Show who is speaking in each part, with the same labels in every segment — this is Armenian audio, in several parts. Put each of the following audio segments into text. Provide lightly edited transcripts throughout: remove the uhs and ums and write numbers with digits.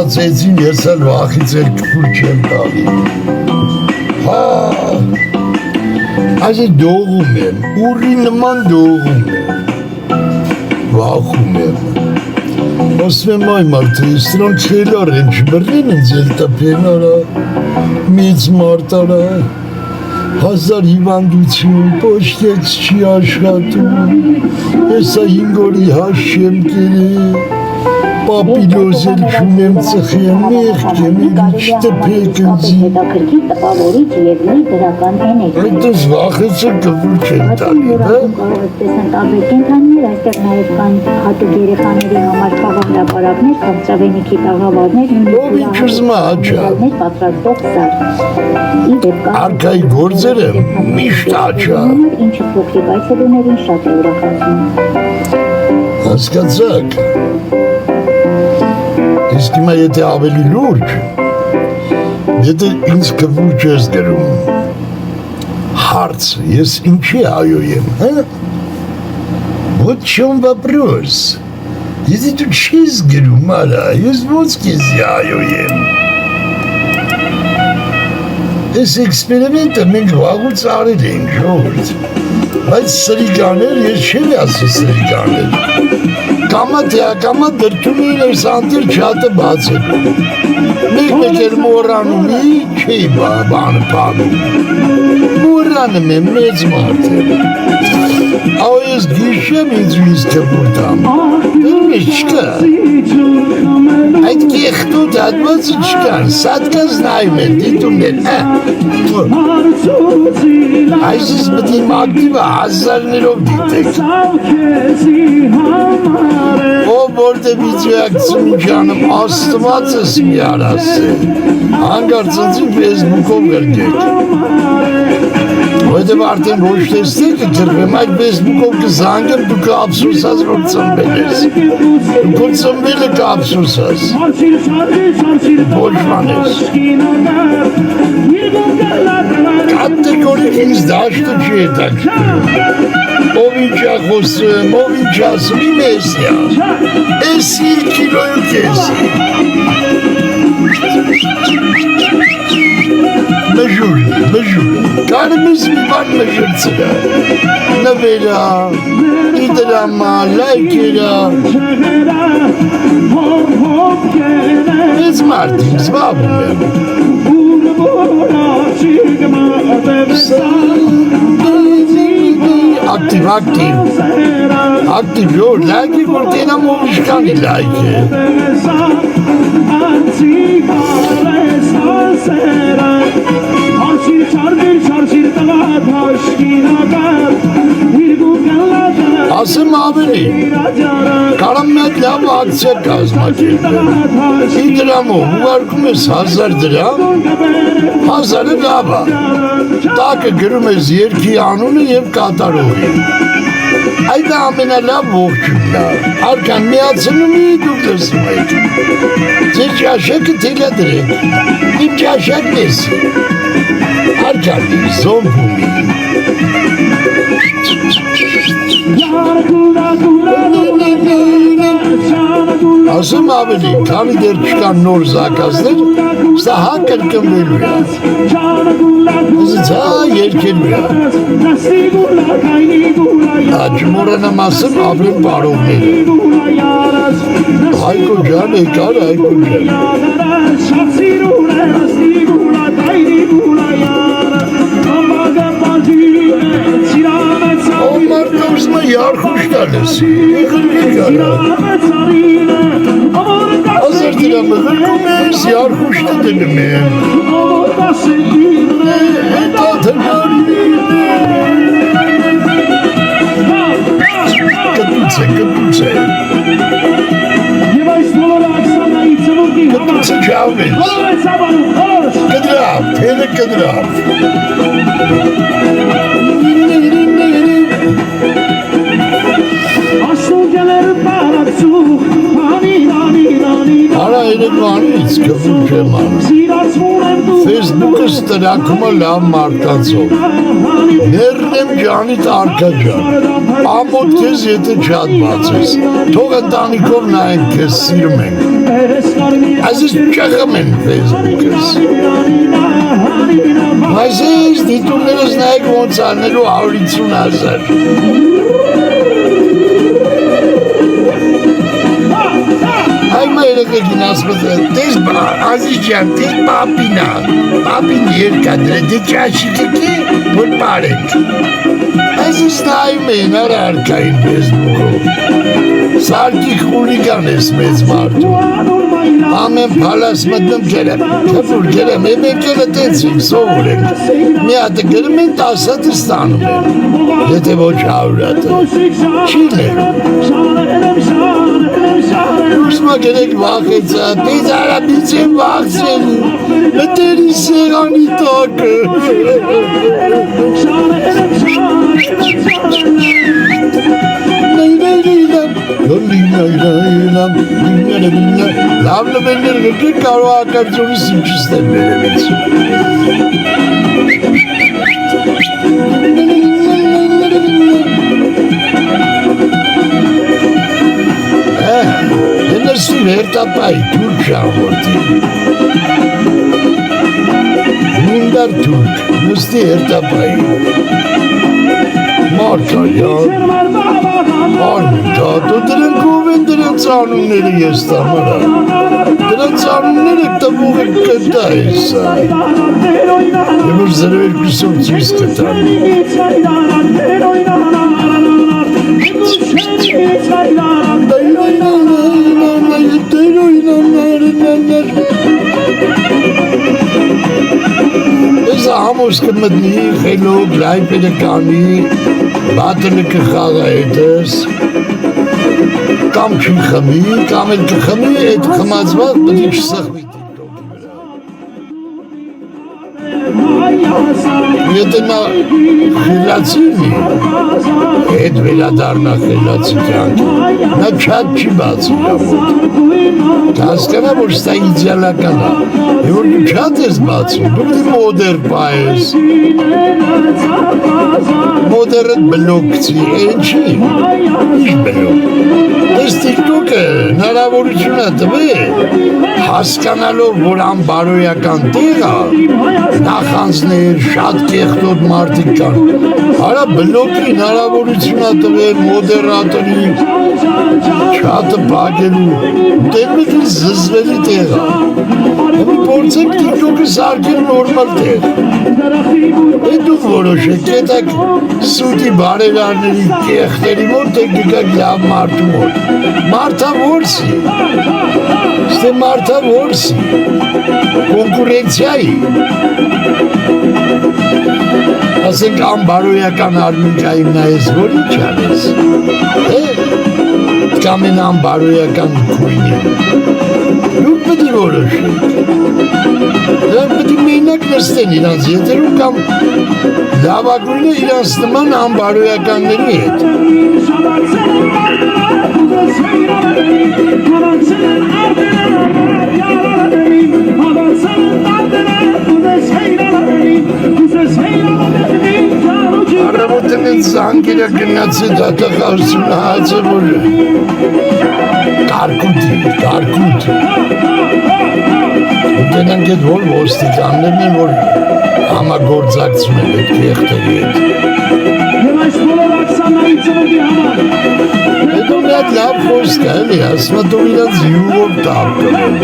Speaker 1: մտածեցին ես էլ վախից էլ կփուր չեմ տալի։ Հա, այսի դողում եմ, ուրի նման դողում եմ, վախում եմ։ Ասում եմ այ մարդը, ես նրան չելար են չբրին ինձ էլ տպեն արա, մեծ մարդ արա, 1000 հիվանդություն, պոշկեց չի աշխատում, եսա 5 օրի հաշ չեմ կերի, պապիլոզ էլ չունեմ ծխեմ, մեղք եմ, ինչ տպեք ընձի։ Այդ ես վախեցը կվուր չեն տալի, հա? Ով ինչ ուզմա աչա։ Արկայի գործերը միշտ աչա։ Հասկացակ։ Իսկ հիմա եթե ավելի լուրջ, եթե ինձ կվուր չես գրում, հարց, ես ինչի այո եմ, հա? Вот в чем вопрос. Եթե դու չես գրում, արա, ես ոնց քեզի այո եմ։ Այս էքսպերիմենտը մենք վաղուց արել ենք, ժողովուրդ, բայց սրիկաներ, ես չեմ ասի սրիկաներ, կամա թե ակամա դրդում էին այս անտիր չատը բացել, մեկ էր մորանում ի, չի բանը պանում, մորանում եմ մեծ մարդ եմ, ավ ես գիշեմ ինձ կվուր տամ, դրմես չկա, այդ կեղտոտ հատվածը չկան, սատկազ նայում են, դիտում են, այսիս բտիմ ակտիվը հազարներով դիտեք, ով որտե վիդեոակցիոն ջանում աստված ես մի արասել, հանգար ծնցին ֆեյսբուքով գրգեք, որտե արդեն ոչ տեսնեք գրվեմ, այդ ֆեյսբուքով կզանգեմ, դու կապսուսած որ ծնվել ես, դու ծնվելը կապսուսած, ոչ ման ես, կատեգորիկ ինձ դաշտը չի հետաքրքրում, ով ինչ խոսում, ով ինչ ասում, իմ էսի, էսի կիլոյու կեսի, մժուր, կարում ես մի բան մժրցրա, նվերա, իդրամա, լայքերա, ես մարդ եմ, զբաղում եմ, ակտիվ, որ լայք է, որ տենամ ով իշկանի լայք է, ասեմ ավելի, կարամ մի հատ լավ ակցիա կազմակերպել, իդրամով ուղարկում ես 1000 դրամ, 1000-ը լավ է, տակը գրում ես երկի անունը և կատարողի, այդ ամենալավ ողջունն է, արկան միացնում է դուք լսում եք, ձեր ճաշակը թելադրեք, իմ ճաշակն ես, արկան զոմբում է, ասում ավելի, քանի դեր չկան նոր զակազներ, սա հա կրկնվելու է, ասից հա երկելու է, չմորանամ ասում ապրեն պարողները, հայկո ջան եկար հայկո ջան, ով մարդը ուզում է յարխուշ տալեսի, եղրվի գարա, 1000 դրամը գրկում ես, յարխուշտը դնում եմ, հետա թնարի, կտուց է, կտուց է չավեց, կդրավ, թելը կդրավ, Արա երեք Երևանից կվում չեմ անում։ Facebook-ը ստրակումը լավ մարդկանցով։ Ներնեմ ջանիդ արկա ջան, ամոտ քեզ եթե չատ բացես, թող ընտանիքով նայեն քեզ սիրում ենք։ Այսինչ չխմ են Facebook-ս։ Այսինչ դիտումներս նայեք ոնց անելու 150,000։ Այ մայրեքին ասում է, տես ազիզ ջան, տես պապինա, պապին երկադրը, դե ճաշիկի, որ պարեք։ Այսինչ նայում էին արարկային Facebook-ով, սարկիկ խուլիգան ես մեծ մարդու, ամեն պալաս մտնում գերեմ, կպուր գերեմ, մենք էլ տենց ենք, սովոր ենք, մի հատը գրում են 10 հատը ստանում են, եթե ոչ 100 հատը, չի լերում։ Ուսմա գերեք վախեցա, դեզ արաբից են վախցել, մտերի սեղանի տակը։ Լավ նվերներ գրկեք կարող ակարդյոնի սիմչիստ են վերևից։ Նստի վերտապայի թուրք շաղորդի։ Մունդար թուրք, նստի վերտապայի։ Մարկայան, արմուտատո, դրանք ով են դրանց անունները ես տամարա։ Դրանց անունները տվող են կտա եսա։ Եմ որ 02-ով ծույս կտան։ Ես ամոս կմտնի, խելոք, լայպերը կանի, բատրը կխաղա հետս, կամ չի խմի, կամ էլ կխմի, այդ խմացված պտի չսխմի տիկտոքի վրա։ Եթե նա խելացինի, հետ վերադարնա խելացի կյանքի, նա չատ չի բացի ամոտ։ Հասկանա, որ ստա իդյալական է, որ դու չատ ես բացում, դու դի մոդեր պայես, մոդերըտ բլոկ կցի, են չի, ինչ բլոկ, ես տիկտոքը հնարավորություն է տվե, հասկանալով, որ անբարոյական տեղ է, նախանձներ, շատ կեղտոտ մարդիկ կան, արա բլոկի հնարավորություն է տվե, մոդերատորի, չատը բագելու, դերմեքին զզվելի տեղ է, հեմի պորցեք տիկտոքը սարկել նորմալ տեղ, է դուք որոշեք, կետակ սուտի բարելարների կեղտերի մոտ, եք գկակ լավ մարդու մոտ, մարդա որսի, ստե մարդա որսի, կոնկուրենցիայի, ասենք անբարոյական արմինկային նայես, որ ինչ անես, կամ են անբարոյական կույնի, դուք պտի որոշեք, դրանք պտի մենակ նստեն իրանց եթերում կամ լավագույնը իրանց նման անբարոյականների հետ։ Առավոտն են զանգերը գնացի դատախարությունը հացը, որ կարկուտ։ Ուտենանք էդ որ ոստիկաններն են, որ համագործակցում են էդ կեղտերի հետ։ Եմ այս բոլոր ակսանայի ծննդի համար։ Հետո մի հատ լավ խոսք է, էլի, ասում է դու իրանց յուղով տապ կվեն։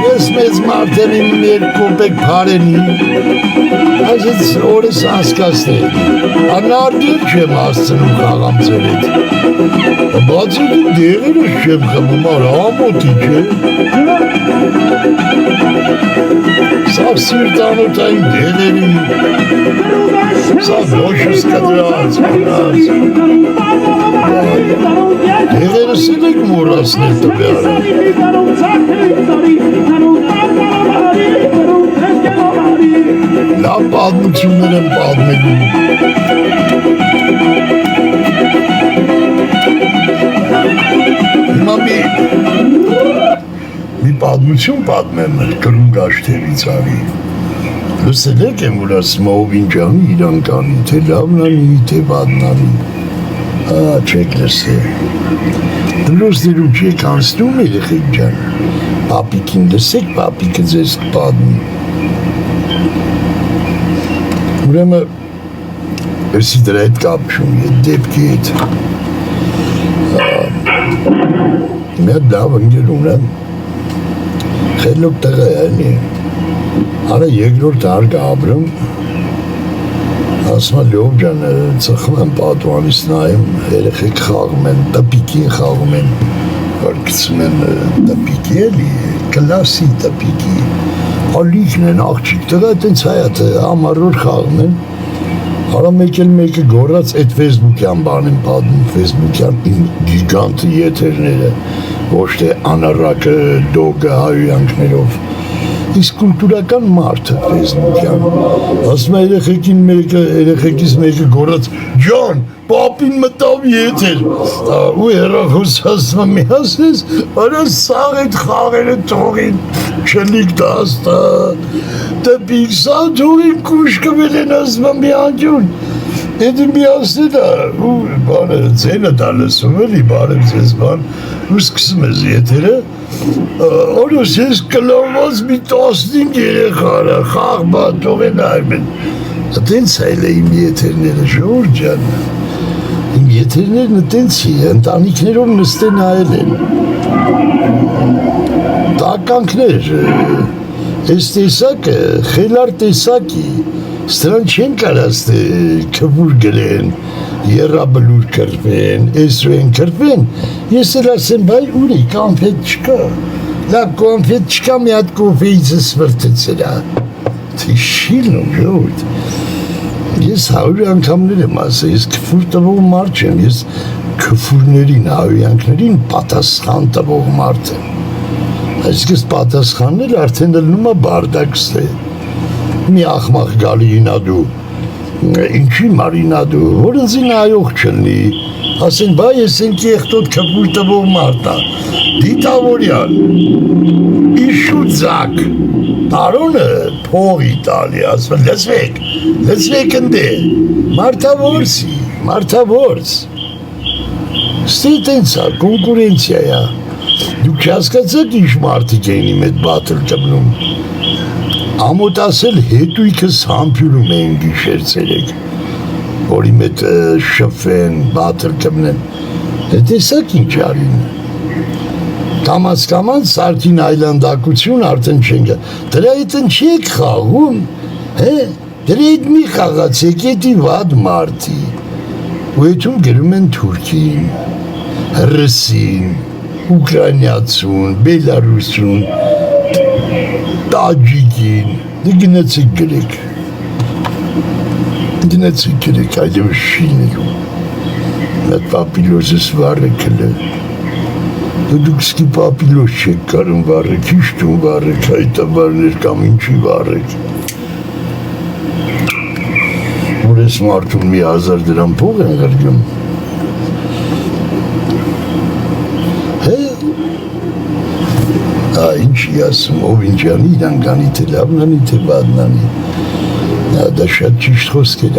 Speaker 1: Ես մեծ մարդեմ իմ 2 կոպեկ փարենի, այսից օրս անսկացնել, անարդիր չեմ հասցնում խաղամ ձեր հետ։ Բացի դու դեղերս չեմ խմում, արա ամոտի չէ։ Սավ սիրտանոթային դեղերի, սավ լոշս կդրած, դեղերս էլ եք մորասնել տվյարը։ Լավ պատմություններ եմ պատմելու։ Հիմա մի պատմություն պատմեմ կրունկ աշտերից արի։ Լսել եք եմ, որ ասում Օվինջանի իրան կանի, թե լավնանի, թե բադնանի։ Չեք լսել։ Դրոսներում չեք անցնում երեխեք ջան։ Պապիկին լսեք, պապիկը ձեզ կպատմի։ Ուրեմն Էսի դրա հետ կապ չունի, այդ դեպքի հետ։ Մի հատ լավ ընկեր ունեմ, խելոք տղա է այնի, արա երկրորդ հարգ ապրում, ասում է լով ջան, ծխում եմ պատուանից նայում, երեխեք խաղում են, տպիկին խաղում են, որ գցում են տպիկի էլի, կլասի տպիկի, ալիքն են աղջիկ տղա, տենց հայատ ամառոր խաղում են, Արա մեկը գորած այդ ֆեյսբուքյան բանին պատմում, ֆեյսբուքյան գիգանտի եթերները, ոչ թե անառակը, դոգը հայույանքներով, իսկ կուլտուրական մարդը ֆեյսբուքյան, ասում է երեխեքից մեկը գորած, ջան, պապին մտավ եթեր, ու հեռախոս ասում է մի ասես, արա սաղ այդ խաղերը թողին, չլիք դաստա, տպիկ սա թողին կուշ կվել են ասում է մի անջուն, Էդի մի ասնել է, ու բանը ձենը դա լսում էլի, բարև ձեզ բան, ու սկսում ես եթերը, օրոս ես կլավված մի 15 երեխարա, խաղ բան թող են այմ են, տենց այլ է իմ եթերները, ժողովուրդ ջան, իմ եթերներն տենցի, ընտանիքներով նստեն այլ են, տականքներ, այս տեսակը, խելար տեսակի, Սրանք չեն կարած քվուր գրեն, երաբլուր կրվեն, էսրեն կրվեն, ես էլ ասեմ, բայ ուրի, կոնֆետ չկա, լավ կոնֆետ չկա, մի հատ կոֆեիցս վրտեցել է, թե շիլնում ժողովուրդ, ես 100 անգամներ եմ ասել, ես քվուր տվող մարդ չեմ, ես քվուրներին, հայոյանքներին պատասխան տվող մարդ եմ, այսինքն պատասխաննել արդեն լնում է բարդակս է, մի ախմախ գալի ինադու, ինչի մարինադու, որ ընձի նայող չլնի, ասեն, բայ ես ենք եղտոտ քպուր տվող մարդա, դիտավորյալ, իշու ձակ, տարոնը փող Իտալի, ասում, լծվեք ընդե, մարդավորս, ստի տենցա, կոնկուրենցիա է, դուք չհասկացեք ինչ մարդիկ էին իմ էդ բատլ կմնում, Ամոտ ասել հետույքս համբյուրում էին գիշեր ցերեկ, որ իմ էդ շփվեն, բաթր կմնեն, տեսակ ինչ արին, կամաց սարքին այլանդակություն արդեն չեն գա, դրա հետ չի եք խաղում, դրա հետ մի խաղացեք էդի վատ մարդի, ու հետում գրում են թուրքին, ռսին, ուկրայնյացուն, բելարուսուն, տաջիկին, դե գնացեք գրեք, այդև շինելու, այդ պապիլոսս վարեք հլը, դուք սկի պապիլոս չեք կարում վարեք, հիշտում վարեք, հայտաբարներ կամ ինչի վարեք, որ ես մարդում մի 1000 դրամ փող են գրգում, ինչի ասում, Օվինջանի իրան կանի, թե լավնանի, թե բադնանի, դա շատ ճիշտ խոսք էր,